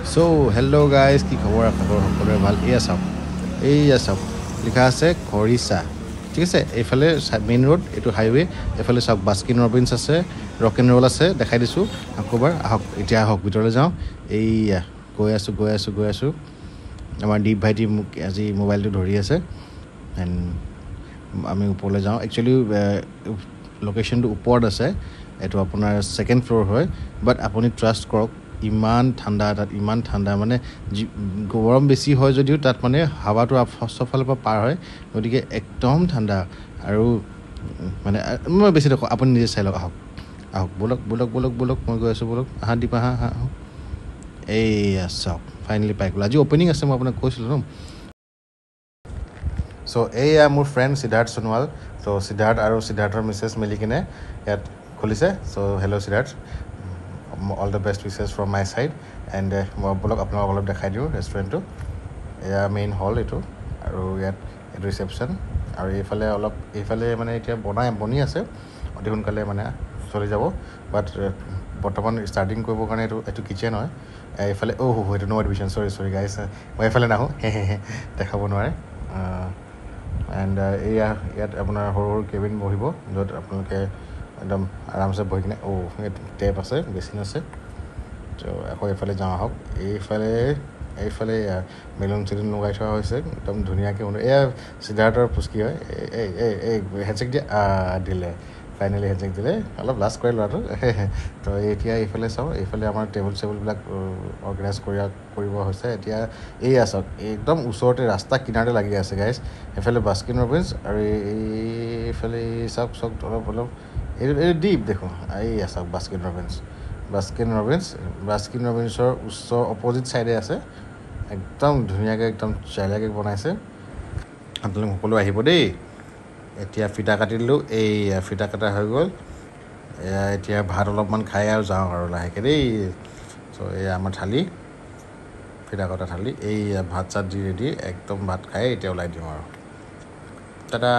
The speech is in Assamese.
সো হেল্ল' গাইজ কি খবৰ খবৰ সকলোৰে ভাল এইয়া চাওক লিখা আছে খৰিচা ঠিক আছে এইফালে মেইন ৰোড এইটো হাইৱে এইফালে চাওক বাস্কিন ৰবিন্স আছে ৰক এণ্ড ৰ'ল আছে দেখাই দিছোঁ আকৌবাৰ আহক এতিয়া আহক ভিতৰলৈ যাওঁ এইয়া গৈ আছোঁ আমাৰ দীপ ভাইটি মোক আজি মোবাইলটো ধৰি আছে এণ্ড আমি ওপৰলৈ যাওঁ একচুৱেলি লোকেশ্যনটো ওপৰত আছে এইটো আপোনাৰ ছেকেণ্ড ফ্ল'ৰ হয় বাট আপুনি ট্ৰাষ্ট কৰক ইমান ঠাণ্ডা মানে গৰম বেছি হয় যদিও তাত মানে হাৱাটো চবফালৰ পৰা পাৰ হয় গতিকে একদম ঠাণ্ডা আৰু মানে মই বেছি দেখোঁ আপুনি নিজে চাই লওক আহক ব'লক মই গৈ আছোঁ ব'লক আহা দীপ আহা এইয়া চাওক ফাইনেলি পাই গ'লোঁ আজি অ'পেনিং আছে মই আপোনাক কৈছিলোঁ ন চ' এইয়া মোৰ ফ্ৰেণ্ড সিদ্ধাৰ্থ সোণোৱাল চ' সিদ্ধাৰ্থৰ মিছেছ মিলি কিনে ইয়াত খুলিছে so' hello' Siddharth all the best wishes from my side and মই ব'লক আপোনালোকক অলপ দেখাই দিওঁ ৰেষ্টুৰেণ্টটো এয়া মেইন হল এইটো আৰু ইয়াত এইটো ৰিচেপশ্যন আৰু এইফালে মানে এতিয়া বনি আছে অতি সোনকালে মানে চলি যাব বাট বৰ্তমান ষ্টাৰ্টিং কৰিবৰ কাৰণে এইটো কিটচেন হয় এইফালে এইটো ন' এডমিশ্যন চৰি গাইছ মই এইফালে নাহোঁ দেখাব নোৱাৰে এণ্ড ইয়াত আপোনাৰ সৰু কেবিন বহিব য'ত আপোনালোকে একদম আৰামছে বহি কিনে টেপ আছে বেচিন আছে ত' আকৌ এইফালে যাওঁ আহক এইফালে মেলুন চেলুন লগাই থোৱা হৈছে একদম ধুনীয়াকৈ এয়া সিদ্ধাৰ্থৰ পুষ্কি হয় এই হেণ্ডছেক দিলে ফাইনেলি হেণ্ডছেক দিলে অলপ লাজ কৰে ল'ৰাটো তো এতিয়া এইফালে চাওঁ এইফালে আমাৰ টেবুল চেবুলবিলাক অৰ্গেনাইজ কৰিব হৈছে এতিয়া এইয়া চাওক একদম ওচৰতে ৰাস্তা কিনাৰতে লাগি আছে গাইজ এইফালে বাস্কিন ৰবিন্স আৰু এইফালে চাওক অলপ এইটো ডিপ দেখোঁ এইয়া চাওক বাস্কিন ৰবিন্সৰ ওচৰ অপজিট ছাইডে আছে একদম ধুনীয়াকৈ একদম চাইলাকৈ বনাইছে আপোনালোক সকলো আহিব দেই এতিয়া ফিটা কাটি দিলোঁ ফিটা কটা হৈ গ'ল এতিয়া ভাত অলপমান খাই আৰু যাওঁ আৰু লাহেকৈ দেই চ' এয়া আমাৰ থালি ফিটা কটা থালি ভাত চাত দি ৰেডি একদম ভাত খাই এতিয়া ওলাই দিওঁ আৰু দাদা